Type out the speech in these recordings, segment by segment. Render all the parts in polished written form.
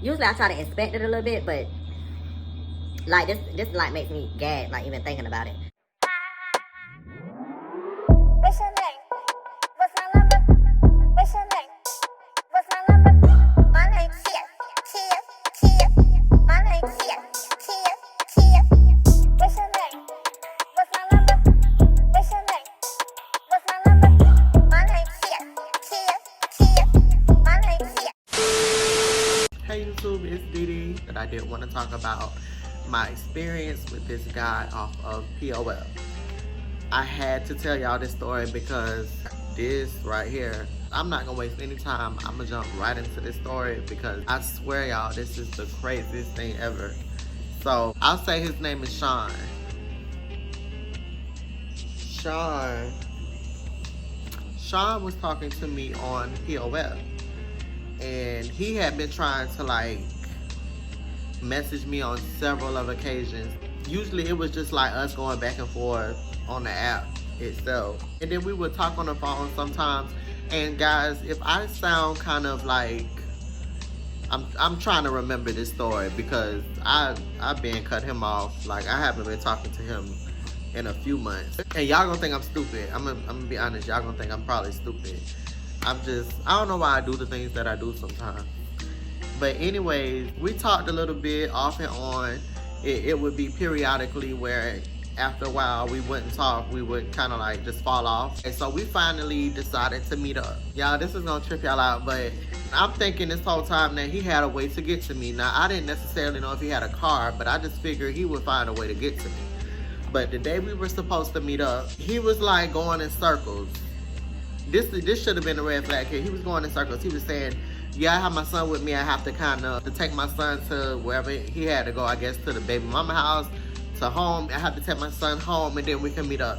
Usually I try to inspect it a little bit, but like this like makes me gag, like even thinking about it. What's your name? What's my number? What's your name? What's my number? My name's Kia. My name's Kia. What's your name? What's my number? What's your name? What's my number? My name's Kia. My name's Kia. Hey YouTube, it's Didi, and I did want to talk about my experience with this guy off of POL. I had to tell y'all this story because this right here, I'm not gonna waste any time. I'm gonna jump right into this story because I swear y'all, this is the craziest thing ever. So I'll say his name is Sean. Sean was talking to me on POL, and he had been trying to like message me on several of occasions. Usually it was just like us going back and forth on the app itself, and then we would talk on the phone sometimes. And guys, if I sound kind of like I'm trying to remember this story because I've been cut him off. Like, I haven't been talking to him in a few months, and y'all gonna think I'm stupid. I'm gonna be honest, y'all gonna think I'm probably stupid. I don't know why I do the things that I do sometimes. But anyways, we talked a little bit off and on. It would be periodically where after a while we wouldn't talk, we would kind of like just fall off. And so we finally decided to meet up. Y'all, this is gonna trip y'all out, but I'm thinking this whole time that he had a way to get to me. Now, I didn't necessarily know if he had a car, but I just figured he would find a way to get to me. But the day we were supposed to meet up, he was like going in circles. This should have been a red flag here. He was going in circles. He was saying, yeah, I have my son with me. I have to to take my son to wherever he had to go, I guess, to the baby mama house, to home. I have to take my son home, and then we can meet up.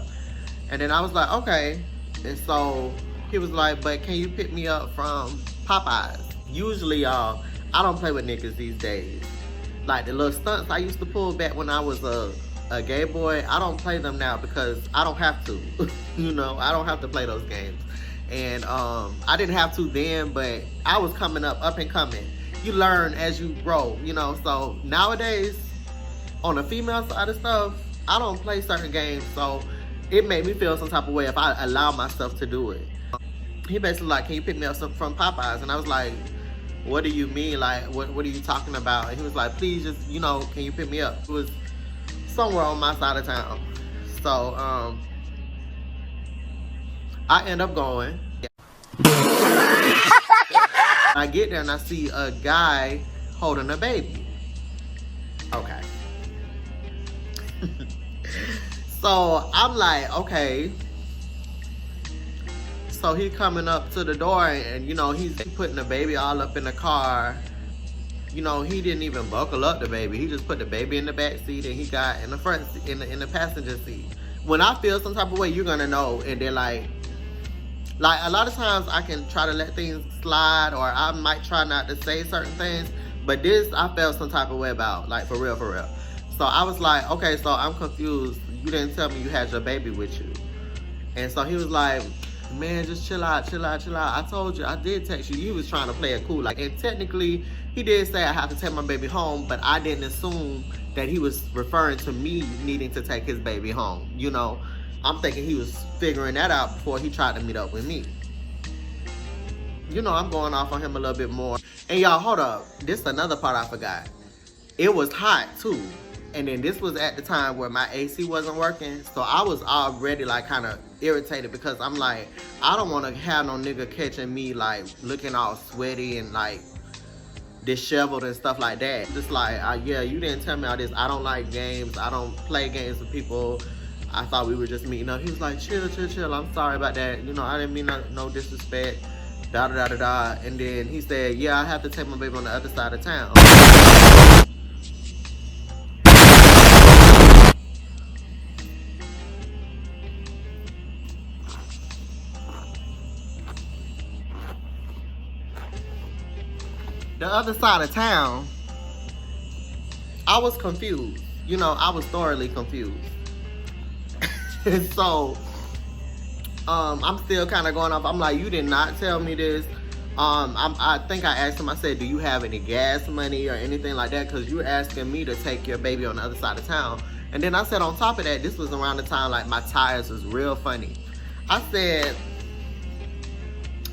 And then I was like, okay. And so he was like, but can you pick me up from Popeyes? Usually, y'all, I don't play with niggas these days. Like the little stunts I used to pull back when I was a gay boy, I don't play them now because I don't have to. You know, I don't have to play those games. And I didn't have to then, but I was coming up and coming. You learn as you grow, you know. So nowadays, on the female side of stuff, I don't play certain games. So it made me feel some type of way if I allow myself to do it. He basically like, can you pick me up some from Popeyes? And I was like, what do you mean? Like, what are you talking about? And he was like, please just, you know, can you pick me up? It was somewhere on my side of town. So I end up going. I get there and I see a guy holding a baby. Okay. So I'm like, okay. So he's coming up to the door and you know, he's putting the baby all up in the car. You know, he didn't even buckle up the baby. He just put the baby in the back seat and he got in the front in the passenger seat. When I feel some type of way, you're gonna know. And then like a lot of times I can try to let things slide, or I might try not to say certain things, but this I felt some type of way about, like for real. So I was like, okay, so I'm confused. You didn't tell me you had your baby with you. And so he was like, man, just chill out. I told you, I did text you. He was trying to play it cool. Like, and technically, he did say I have to take my baby home, but I didn't assume that he was referring to me needing to take his baby home. You know, I'm thinking he was figuring that out before he tried to meet up with me. You know, I'm going off on him a little bit more. And y'all, hold up. This is another part I forgot. It was hot, too. And then this was at the time where my AC wasn't working. So I was already like kind of irritated because I'm like, I don't want to have no nigga catching me like looking all sweaty and like disheveled and stuff like that. Just like, yeah, you didn't tell me all this. I don't like games. I don't play games with people. I thought we were just meeting up. He was like, chill. I'm sorry about that. You know, I didn't mean no disrespect. Da. And then he said, yeah, I have to take my baby on the other side of town. The other side of town, I was confused. You know, I was thoroughly confused. And so, I'm still kind of going off. I'm like, you did not tell me this. I think I asked him, I said, do you have any gas money or anything like that? Because you're asking me to take your baby on the other side of town. And then I said, on top of that, this was around the time like my tires was real funny. I said,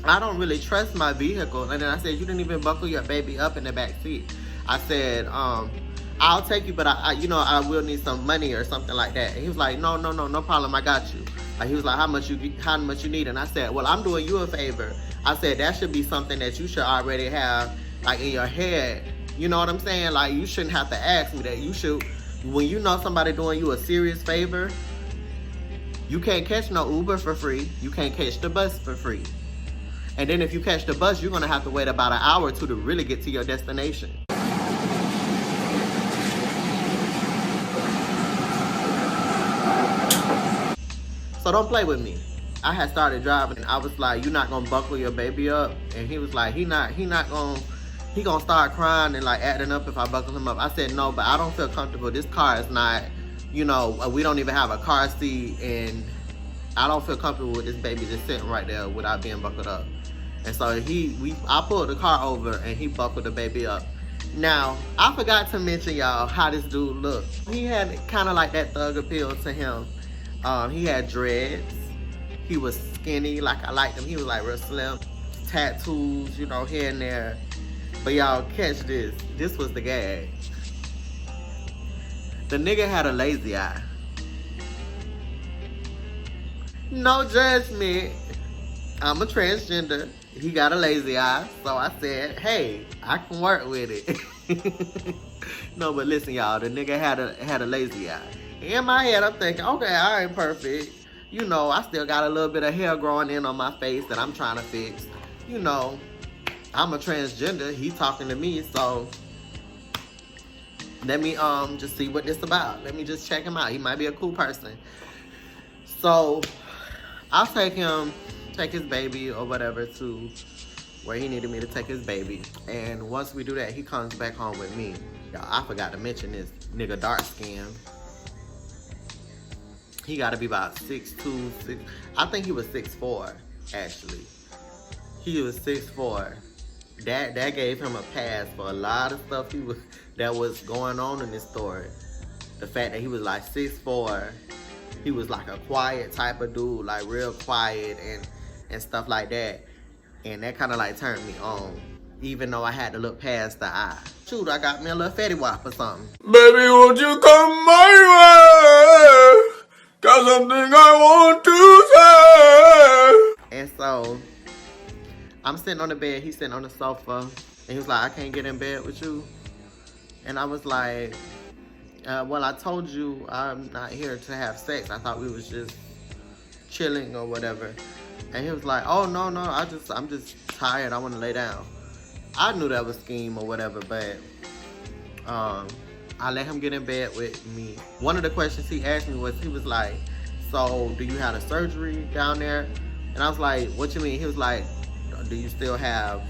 I don't really trust my vehicle. And then I said, you didn't even buckle your baby up in the back seat. I said, I'll take you, but I will need some money or something like that. And he was like, no problem, I got you. Like, he was like, how much you need? And I said, well, I'm doing you a favor. I said, that should be something that you should already have, like, in your head. You know what I'm saying? Like, you shouldn't have to ask me that. You should, when you know somebody doing you a serious favor, you can't catch no Uber for free. You can't catch the bus for free. And then if you catch the bus, you're gonna have to wait about an hour or two to really get to your destination. So don't play with me. I had started driving and I was like, you're not gonna buckle your baby up? And he was like, he gonna start crying and like acting up if I buckle him up. I said, no, but I don't feel comfortable. This car is not, we don't even have a car seat, and I don't feel comfortable with this baby just sitting right there without being buckled up. And so I pulled the car over and he buckled the baby up. Now, I forgot to mention y'all how this dude looked. He had kind of like that thug appeal to him. He had dreads. He was skinny, like I liked him. He was like real slim. Tattoos, here and there. But y'all catch this. This was the gag. The nigga had a lazy eye. No judgment. I'm a transgender. He got a lazy eye. So I said, hey, I can work with it. No, but listen, y'all. The nigga had a lazy eye. In my head, I'm thinking, okay, I ain't perfect. I still got a little bit of hair growing in on my face that I'm trying to fix. I'm a transgender. He's talking to me, so let me just see what this about. Let me just check him out. He might be a cool person. So I'll take his baby or whatever to where he needed me to take his baby. And once we do that, he comes back home with me. Y'all, I forgot to mention this nigga dark skin. He gotta be about 6'2", I think he was 6'4", actually. He was 6'4". That gave him a pass for a lot of stuff that was going on in this story. The fact that he was like 6'4", he was like a quiet type of dude, like real quiet and stuff like that. And that kind of like turned me on, even though I had to look past the eye. Shoot, I got me a little Fetty Wap or something. Baby, won't you come my way? Got something I want to say. And so I'm sitting on the bed, he's sitting on the sofa, and he was like, I can't get in bed with you. And I was like, well, I told you I'm not here to have sex. I thought we was just chilling or whatever. And he was like, oh, no, I'm just tired. I want to lay down. I knew that was scheme or whatever, but I let him get in bed with me. One of the questions he asked me was, he was like, so do you have a surgery down there? And I was like, what you mean? He was like, do you still have,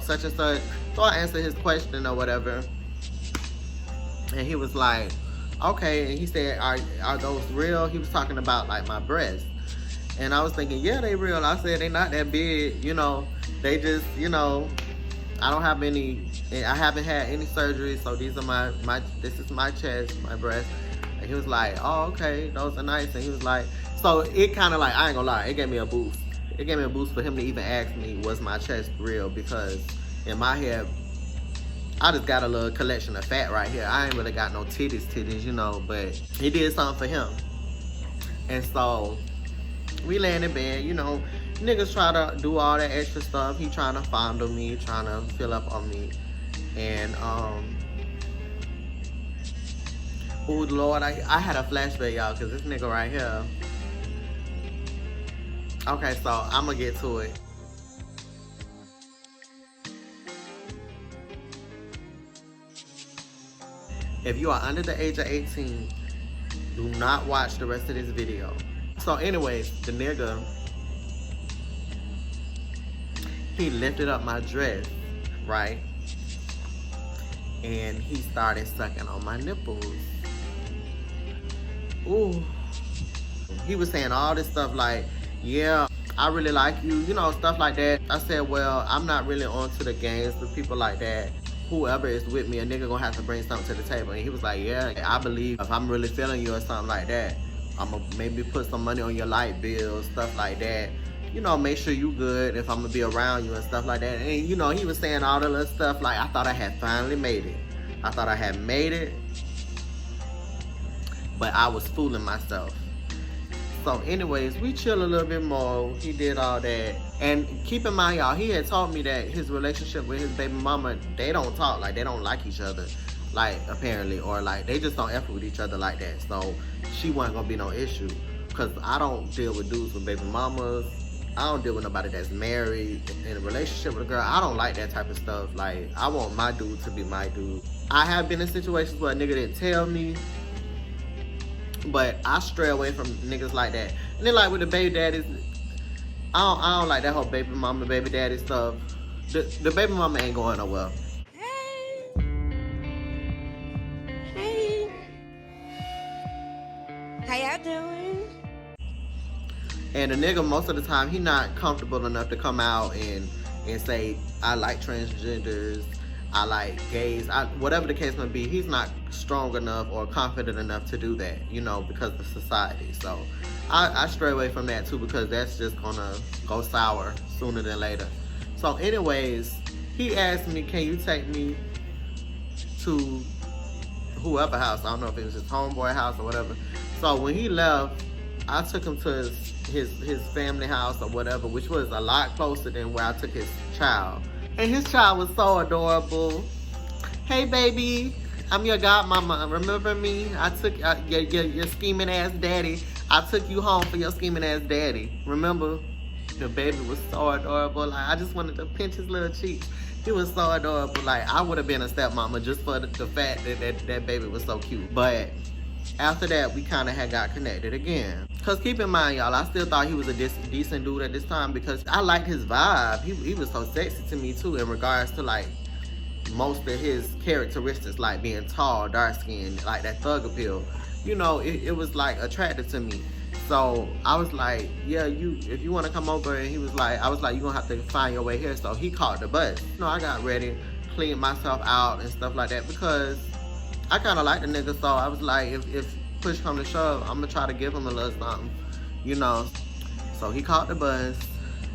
such and such? So I answered his question or whatever. And he was like, okay. And he said, are those real? He was talking about like my breasts. And I was thinking, yeah, they real. I said, they not that big, they just, I don't have any, I haven't had any surgery, so these are this is my chest, my breast. And he was like, oh, okay, those are nice. And he was like, so it kind of like, I ain't gonna lie, it gave me a boost. It gave me a boost for him to even ask me, was my chest real? Because in my head, I just got a little collection of fat right here. I ain't really got no titties, but he did something for him. And so we lay in bed, niggas try to do all that extra stuff. He trying to fondle me, trying to fill up on me. And, oh Lord, I had a flashback, y'all, because this nigga right here. Okay, so I'm gonna get to it. If you are under the age of 18, do not watch the rest of this video. So anyways, the nigga, he lifted up my dress, right? And he started sucking on my nipples. Ooh. He was saying all this stuff like, yeah, I really like you, you know, stuff like that. I said, well, I'm not really onto the games with people like that. Whoever is with me, a nigga gonna have to bring something to the table. And he was like, yeah, I believe if I'm really feeling you or something like that, I'm gonna maybe put some money on your light bill, stuff like that. You know, make sure you good if I'm gonna be around you and stuff like that. And you know, he was saying all the little stuff like, I thought I had finally made it. I thought I had made it, but I was fooling myself. So anyways, we chill a little bit more. He did all that. And keep in mind, y'all, he had told me that his relationship with his baby mama, they don't talk, like they don't like each other, like apparently, or like they just don't effort with each other like that. So she wasn't gonna be no issue. Cause I don't deal with dudes with baby mamas. I don't deal with nobody that's married in a relationship with a girl. I don't like that type of stuff. Like, I want my dude to be my dude. I have been in situations where a nigga didn't tell me, but I stray away from niggas like that. And then like with the baby daddies, I don't like that whole baby mama, baby daddy stuff. The baby mama ain't going nowhere. Hey. How y'all doing? And the nigga, most of the time, he not comfortable enough to come out and say, I like transgenders, I like gays, whatever the case may be. He's not strong enough or confident enough to do that, you know, because of society. So I stray away from that too, because that's just gonna go sour sooner than later. So anyways, he asked me, can you take me to whoever house? I don't know if it was his homeboy house or whatever. So when he left, I took him to his family house or whatever, which was a lot closer than where I took his child. And his child was so adorable. Hey baby, I'm your godmama. Remember me? I took your scheming ass daddy. I took you home for your scheming ass daddy. Remember? The baby was so adorable. Like, I just wanted to pinch his little cheeks. He was so adorable. Like, I would have been a stepmama just for the fact that baby was so cute. But after that, we kind of had got connected again. Because keep in mind, y'all, I still thought he was a decent dude at this time because I liked his vibe. He was so sexy to me, too, in regards to, like, most of his characteristics, like being tall, dark-skinned, like that thug appeal. You know, it was, like, attractive to me. So I was like, yeah, if you want to come over, and I was like, you're going to have to find your way here. So he caught the bus. You know, I got ready, cleaned myself out and stuff like that because I kind of like the nigga. So I was like, if push come to shove, I'm going to try to give him a little something, you know. So he caught the bus,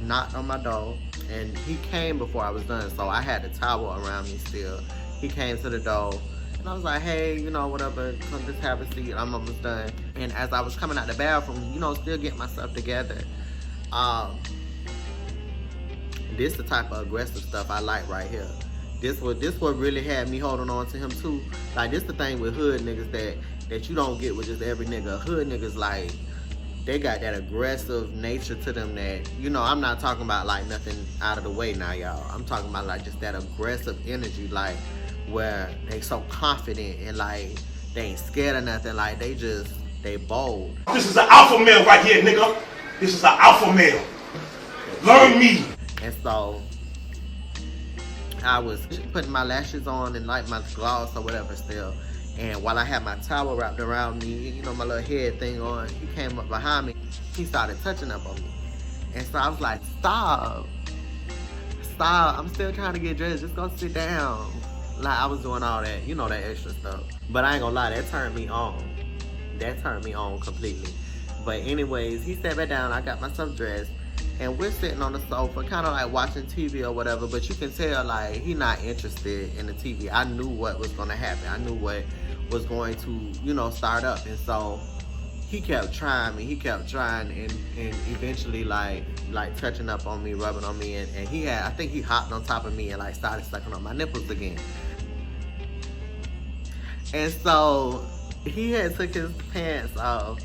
knocked on my door, and he came before I was done. So I had the towel around me still. He came to the door. And I was like, hey, you know, whatever, come just have a seat, I'm almost done. And as I was coming out the bathroom, you know, still getting myself together, this the type of aggressive stuff I like right here. This what really had me holding on to him too. Like, this the thing with hood niggas that you don't get with just every nigga. Hood niggas, like, they got that aggressive nature to them that, you know, I'm not talking about like nothing out of the way now, y'all. I'm talking about like just that aggressive energy, like, where they so confident and like they ain't scared of nothing, like they bold. This is an alpha male right here, nigga. This is an alpha male. Learn me. And so I was putting my lashes on and like my gloss or whatever still. And while I had my towel wrapped around me, you know, my little head thing on, he came up behind me. He started touching up on me. And so I was like, stop. I'm still trying to get dressed. Just go sit down. Like, I was doing all that, you know, that extra stuff. But I ain't gonna lie, that turned me on. That turned me on completely. But anyways, he sat back down, I got myself dressed, and we're sitting on the sofa, kind of like watching TV or whatever, but you can tell, like, he not interested in the TV. I knew what was gonna happen. I knew what was going to, you know, start up. And so he kept trying me. He kept trying and eventually, like touching up on me, rubbing on me, and I think he hopped on top of me and, like, started sucking on my nipples again. And so he had took his pants off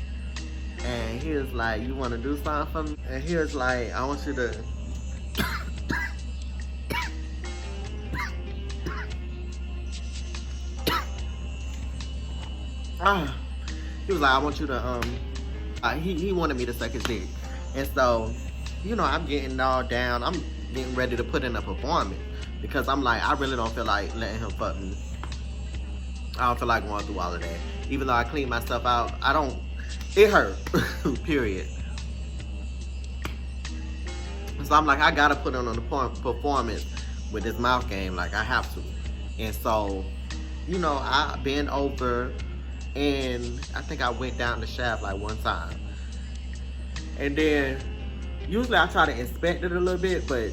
and he was like, you want to do something for me? And he was like, I want you to he was like, I want you to he wanted me to suck his dick. And so, you know, I'm getting all down, I'm getting ready to put in a performance because I'm like, I really don't feel like letting him fuck me. I don't feel like going through all of that. Even though I cleaned myself out, it hurt, period. So I'm like, I gotta put on the performance with this mouth game. Like, I have to. And so, you know, I bent over and I think I went down the shaft like one time. And then, usually I try to inspect it a little bit, but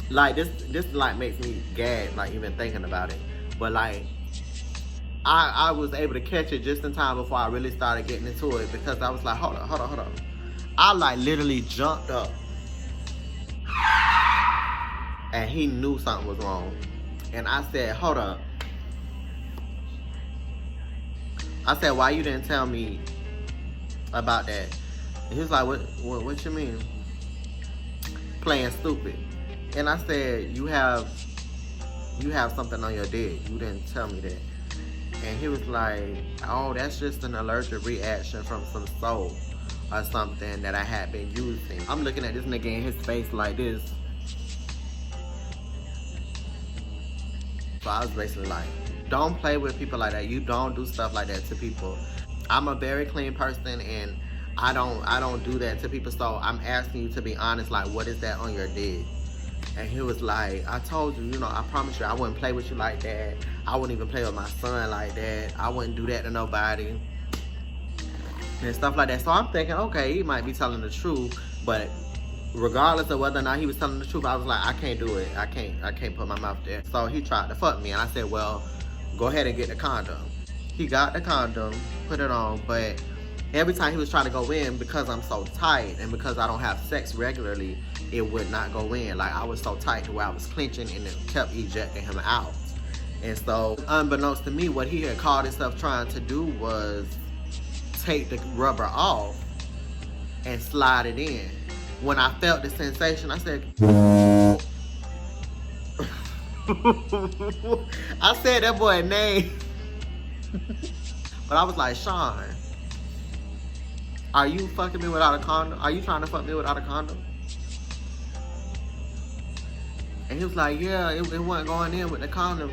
like this like makes me gag, like even thinking about it. But like, I was able to catch it just in time before I really started getting into it, because I was like, hold on. I like literally jumped up. And he knew something was wrong. And I said, hold up. I said, why you didn't tell me about that? And he was like, what you mean? Playing stupid. And I said, you have something on your dick. You didn't tell me that. And he was like, oh, that's just an allergic reaction from some soap or something that I had been using. I'm looking at this nigga in his face like this. So I was basically like, don't play with people like that. You don't do stuff like that to people. I'm a very clean person, and I don't do that to people. So I'm asking you to be honest, like, what is that on your dick? And he was like, I told you, you know, I promise you I wouldn't play with you like that. I wouldn't even play with my son like that. I wouldn't do that to nobody. And stuff like that. So I'm thinking, okay, he might be telling the truth, but regardless of whether or not he was telling the truth, I was like, I can't do it. I can't put my mouth there. So he tried to fuck me, and I said, well, go ahead and get the condom. He got the condom, put it on, but every time he was trying to go in, because I'm so tight and because I don't have sex regularly, it would not go in. Like, I was so tight to where I was clenching and it kept ejecting him out. And so, unbeknownst to me, what he had called himself trying to do was take the rubber off and slide it in. When I felt the sensation, I said, I said that boy's name. But I was like, Sean, are you fucking me without a condom? Are you trying to fuck me without a condom? And he was like, yeah, it wasn't going in with the condom.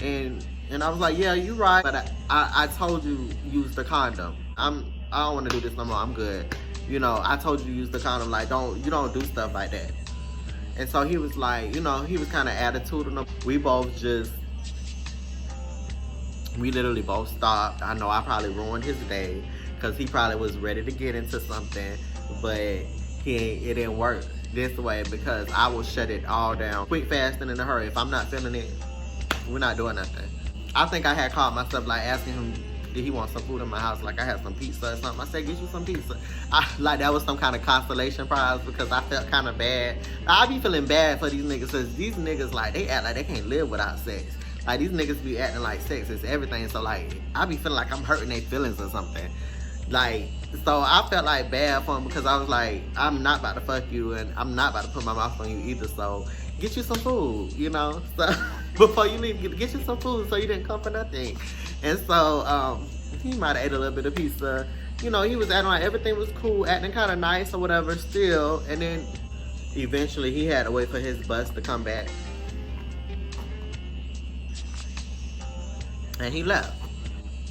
And I was like, yeah, you right. But I told you use the condom. I don't want to do this no more. I'm good. You know, I told you to use the condom. Like, you don't do stuff like that. And so he was like, you know, he was kind of attitudinal. We literally both stopped. I know I probably ruined his day, because he probably was ready to get into something, but it didn't work this way, because I will shut it all down quick, fast, and in a hurry. If I'm not feeling it, we're not doing nothing. I think I had caught myself like asking him, did he want some food in my house? Like, I had some pizza or something. I said, get you some pizza. Like, that was some kind of consolation prize, because I felt kind of bad. I be feeling bad for these niggas, because these niggas, like, they act like they can't live without sex. Like, these niggas be acting like sex is everything. So, like, I be feeling like I'm hurting their feelings or something. Like, so I felt like bad for him, because I was like, I'm not about to fuck you, and I'm not about to put my mouth on you either. So get you some food, you know? So before you leave, get you some food so you didn't come for nothing. And so he might have ate a little bit of pizza. You know, he was acting like everything was cool, acting kind of nice or whatever still. And then eventually he had to wait for his bus to come back. And he left.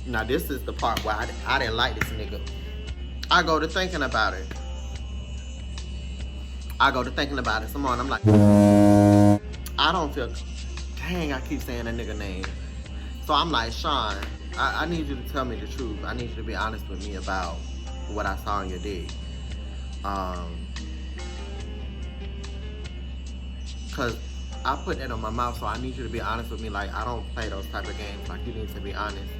Now, this is the part where I didn't like this nigga. I go to thinking about it. Some more, and I'm like, I don't feel, dang, I keep saying that nigga name. So I'm like, Sean, I need you to tell me the truth. I need you to be honest with me about what I saw on your dick. Cause I put that on my mouth, so I need you to be honest with me. Like, I don't play those type of games. Like, you need to be honest.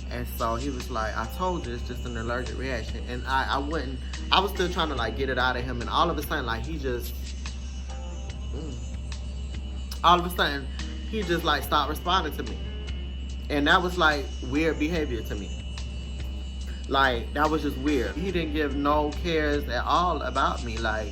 And so he was like, I told you, it's just an allergic reaction. And I was still trying to like get it out of him. And all of a sudden, like, he just like stopped responding to me. And that was like weird behavior to me. Like, that was just weird. He didn't give no cares at all about me. Like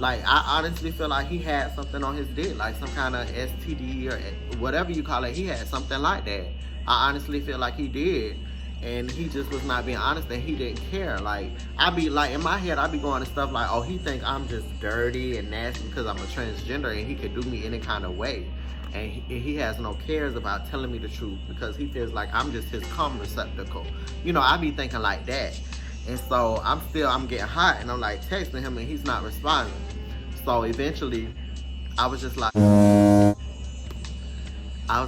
I honestly feel like he had something on his dick, like some kind of STD or whatever you call it. He had something like that. I honestly feel like he did. And he just was not being honest, and he didn't care. Like, I be like, in my head, I be going to stuff like, oh, he think I'm just dirty and nasty because I'm a transgender and he could do me any kind of way. And he has no cares about telling me the truth because he feels like I'm just his cum receptacle. You know, I be thinking like that. And so I'm getting hot, and I'm like texting him, and he's not responding. So eventually, I was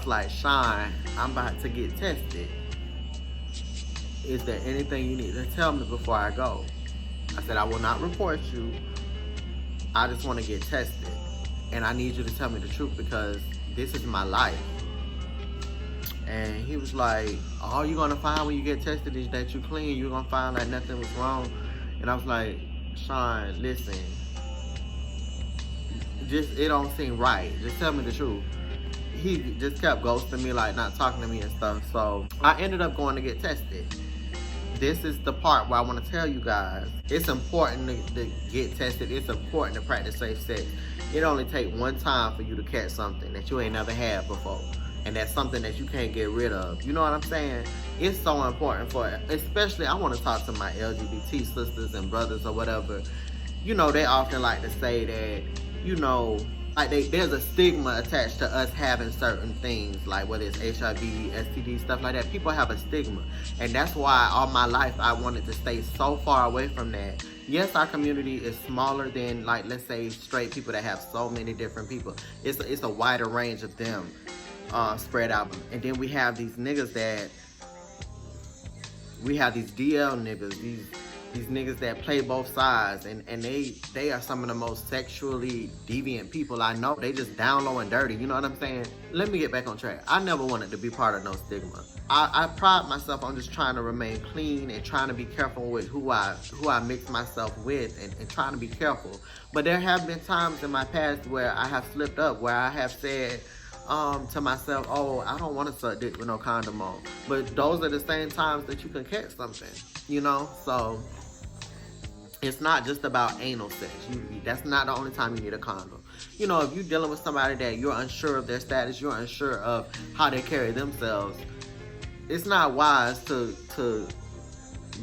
like, Sean, I'm about to get tested. Is there anything you need to tell me before I go? I said, I will not report you. I just want to get tested. And I need you to tell me the truth because this is my life. And he was like, all you're going to find when you get tested is that you're clean. You're going to find that nothing was wrong. And I was like, Sean, listen. It don't seem right. Just tell me the truth. He just kept ghosting me, like not talking to me and stuff. So I ended up going to get tested. This is the part where I want to tell you guys, it's important to get tested. It's important to practice safe sex. It only takes one time for you to catch something that you ain't never had before. And that's something that you can't get rid of. You know what I'm saying? It's so important for it. Especially, I want to talk to my LGBT sisters and brothers or whatever. You know, they often like to say that, you know, like there's a stigma attached to us having certain things, like whether it's HIV, STD, stuff like that. People have a stigma. And that's why all my life I wanted to stay so far away from that. Yes, our community is smaller than, like, let's say straight people that have so many different people. It's a wider range of them spread out. And then we have these niggas that, we have these DL niggas, these niggas that play both sides, and they are some of the most sexually deviant people I know. They just down low and dirty, you know what I'm saying? Let me get back on track. I never wanted to be part of no stigma. I pride myself on just trying to remain clean and trying to be careful with who I mix myself with and trying to be careful. But there have been times in my past where I have slipped up, where I have said to myself, oh, I don't want to suck dick with no condom on. But those are the same times that you can catch something, you know? So it's not just about anal sex. That's not the only time you need a condom. You know, if you're dealing with somebody that you're unsure of their status, you're unsure of how they carry themselves, it's not wise to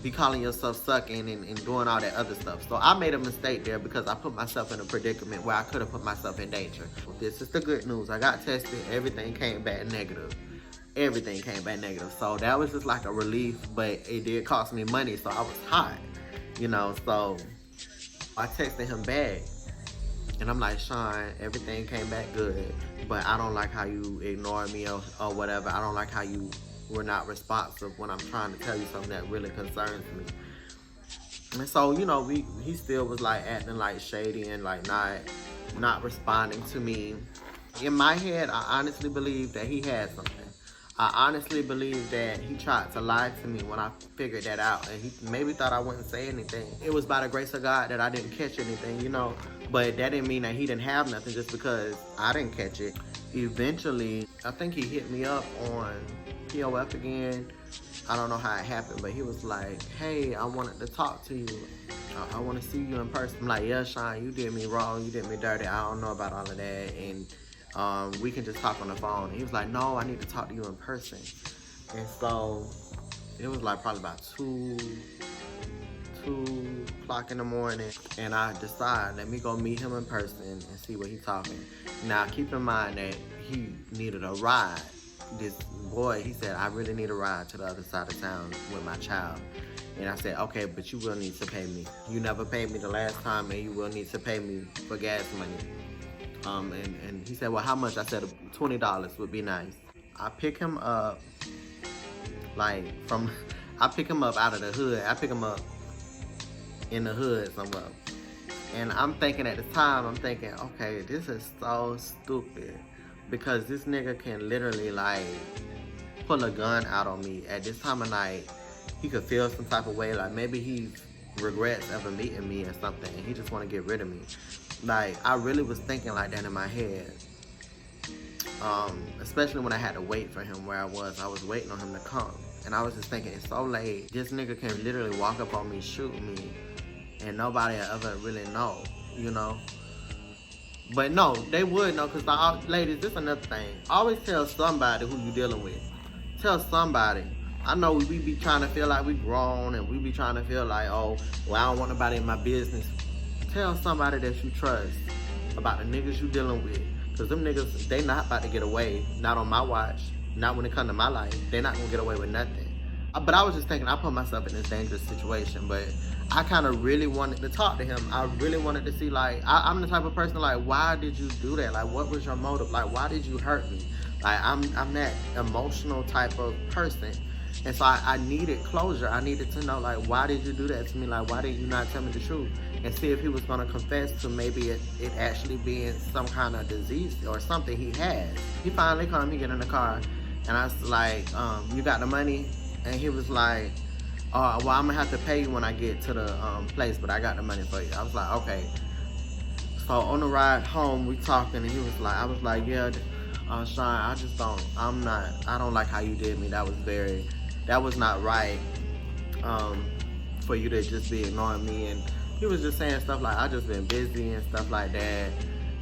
be calling yourself sucking and doing all that other stuff. So I made a mistake there because I put myself in a predicament where I could have put myself in danger. This is the good news. I got tested. Everything came back negative. Everything came back negative. So that was just like a relief, but it did cost me money, so I was hot. You know, so I texted him back and I'm like, Sean, everything came back good, but I don't like how you ignore me or whatever. I don't like how you were not responsive when I'm trying to tell you something that really concerns me. And so, you know, he still was like acting like shady and like not responding to me. In my head, I honestly believe that he had something. I honestly believe that he tried to lie to me when I figured that out, and he maybe thought I wouldn't say anything. It was by the grace of God that I didn't catch anything, you know, but that didn't mean that he didn't have nothing just because I didn't catch it. Eventually, I think he hit me up on POF again. I don't know how it happened, but he was like, hey, I wanted to talk to you. I want to see you in person. I'm like, yeah, Sean, you did me wrong. You did me dirty. I don't know about all of that. And we can just talk on the phone. And he was like, no, I need to talk to you in person. And so it was like probably about 2 o'clock in the morning. And I decided, let me go meet him in person and see what he's talking. Now, keep in mind that he needed a ride. This boy, he said, I really need a ride to the other side of town with my child. And I said, okay, but you will need to pay me. You never paid me the last time, and you will need to pay me for gas money. And he said, well, how much? I said, $20 would be nice. I pick him up, I pick him up out of the hood. I pick him up in the hood somewhere. And I'm thinking at the time, okay, this is so stupid. Because this nigga can literally, like, pull a gun out on me at this time of night. He could feel some type of way, like maybe he regrets ever meeting me or something, and he just want to get rid of me. Like, I really was thinking like that in my head. Especially when I had to wait for him where I was waiting on him to come. And I was just thinking, it's so late. This nigga can literally walk up on me, shoot me, and nobody will ever really know, you know? But no, they would know, because ladies, this is another thing. Always tell somebody who you dealing with. Tell somebody. I know we be trying to feel like we grown, and we be trying to feel like, oh, well, I don't want nobody in my business. Tell somebody that you trust about the niggas you dealing with. Because them niggas, they not about to get away. Not on my watch. Not when it come to my life. They not going to get away with nothing. But I was just thinking, I put myself in this dangerous situation, but I kind of really wanted to talk to him. I really wanted to see, like, I'm the type of person, like, why did you do that? Like, what was your motive? Like, why did you hurt me? Like, I'm that emotional type of person. And so I needed closure. I needed to know, like, why did you do that to me? Like, why did you not tell me the truth? And see if he was going to confess to maybe it actually being some kind of disease or something he has. He finally come, he get in the car, and I was like, you got the money? And he was like, well, I'm going to have to pay you when I get to the place, but I got the money for you. I was like, okay. So on the ride home, we talking, and he was like, I was like, yeah, Sean, I don't like how you did me. That was not right for you to just be ignoring me. And he was just saying stuff like, I just been busy and stuff like that.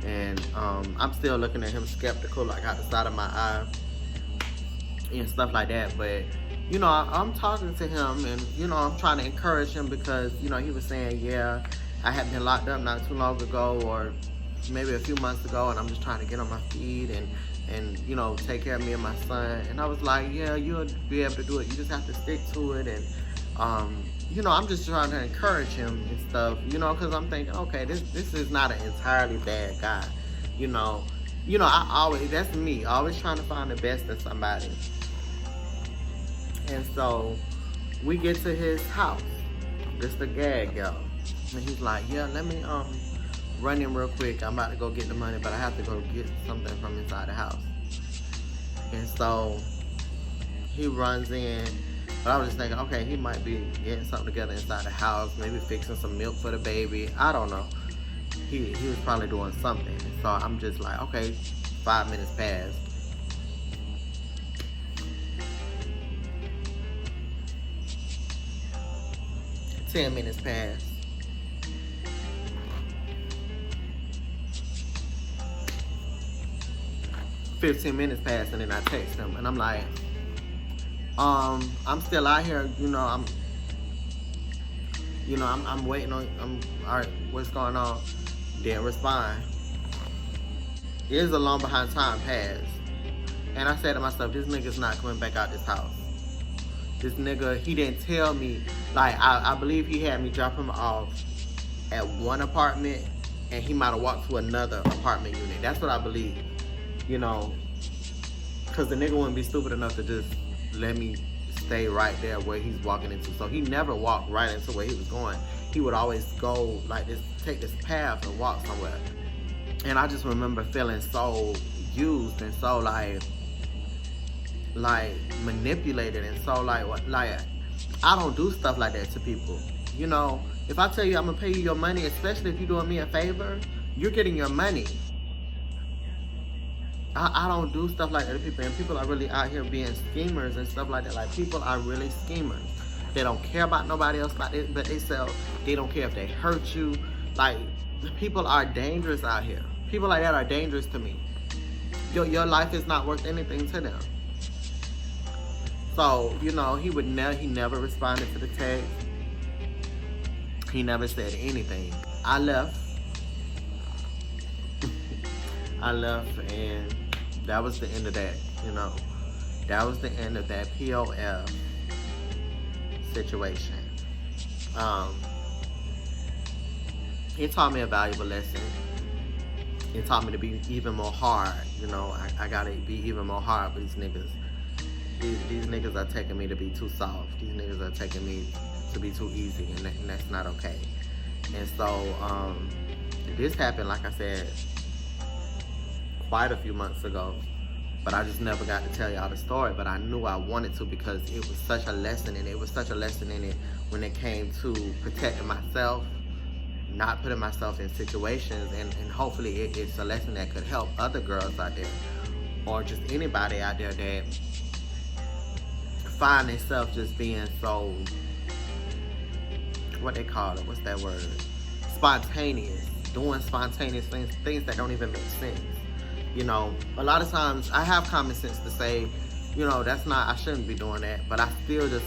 And I'm still looking at him skeptical, like out the side of my eye and stuff like that. But, you know, I'm talking to him, and, you know, I'm trying to encourage him because, you know, he was saying, yeah, I had been locked up not too long ago, or maybe a few months ago, and I'm just trying to get on my feet and you know, take care of me and my son. And I was like, yeah, you'll be able to do it. You just have to stick to it. And, you know, I'm just trying to encourage him and stuff, you know, because I'm thinking, okay, this is not an entirely bad guy. You know, that's me, always trying to find the best in somebody. And so we get to his house. This the gag, y'all. And he's like, yeah, let me run in real quick. I'm about to go get the money, but I have to go get something from inside the house. And so he runs in, but I was just thinking, okay, he might be getting something together inside the house, maybe fixing some milk for the baby. I don't know. He was probably doing something. And so I'm just like, okay, 5 minutes passed. Ten minutes passed. 15 minutes passed, and then I text him, and I'm like, I'm still out here, I'm waiting on, all right, what's going on? Didn't respond. It is a long behind time passed. And I said to myself, this nigga's not coming back out this house. This nigga, he didn't tell me, like, I believe he had me drop him off at one apartment, and he might have walked to another apartment unit. That's what I believe, because the nigga wouldn't be stupid enough to just let me stay right there where he's walking into. So he never walked right into where he was going. He would always go like this, take this path and walk somewhere. And I just remember feeling so used and so like manipulated, and so like I don't do stuff like that to people. If I tell you I'm gonna pay you your money, especially if you're doing me a favor, you're getting your money. I don't do stuff like that to people, and people are really out here being schemers and stuff like that. Like, people are really schemers. They don't care about nobody else but themselves. They don't care if they hurt you. Like, people are dangerous out here. People like that are dangerous to me. Your life is not worth anything to them. So, he never responded to the text. He never said anything. I left. And that was the end of that, That was the end of that POF situation. It taught me a valuable lesson. It taught me to be even more hard, I gotta be even more hard with these niggas. These niggas are taking me to be too soft. These niggas are taking me to be too easy, and that's not okay. And so, this happened, like I said, quite a few months ago, but I just never got to tell y'all the story. But I knew I wanted to, because it was such a lesson, and it was such a lesson in it when it came to protecting myself, not putting myself in situations, and hopefully it's a lesson that could help other girls out there, or just anybody out there that find themselves just being so, what they call it, what's that word? Spontaneous, doing spontaneous things that don't even make sense. A lot of times I have common sense to say, I shouldn't be doing that, but I still just,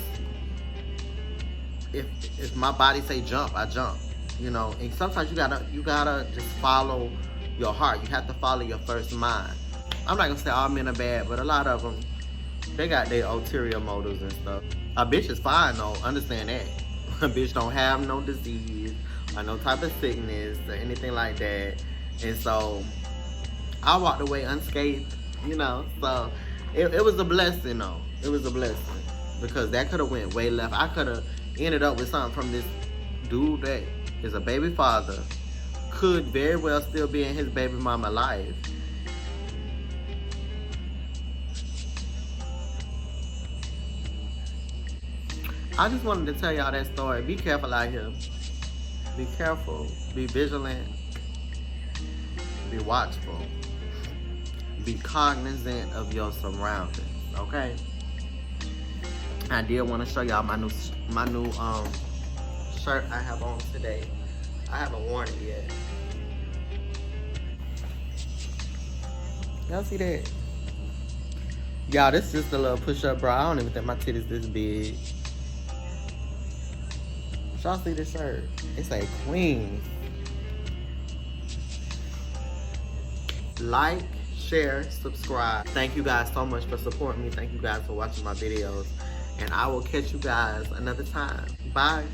if my body say jump, I jump, and sometimes you gotta just follow your heart. You have to follow your first mind. I'm not gonna say all men are bad, but a lot of them, They got their ulterior motives and stuff. A bitch is fine though, understand that. A bitch don't have no disease or no type of sickness or anything like that. And so I walked away unscathed, you know. So it was a blessing though. It was a blessing. Because that could have went way left. I could have ended up with something from this dude that is a baby father. Could very well still be in his baby mama life. I just wanted to tell y'all that story. Be careful out here. Be careful. Be vigilant. Be watchful. Be cognizant of your surroundings. Okay? I did want to show y'all my new shirt I have on today. I haven't worn it yet. Y'all see that? Y'all, this is just a little push-up bra. I don't even think my titties this big. Y'all see this shirt? It's a queen. Like, share, subscribe. Thank you guys so much for supporting me. Thank you guys for watching my videos. And I will catch you guys another time. Bye.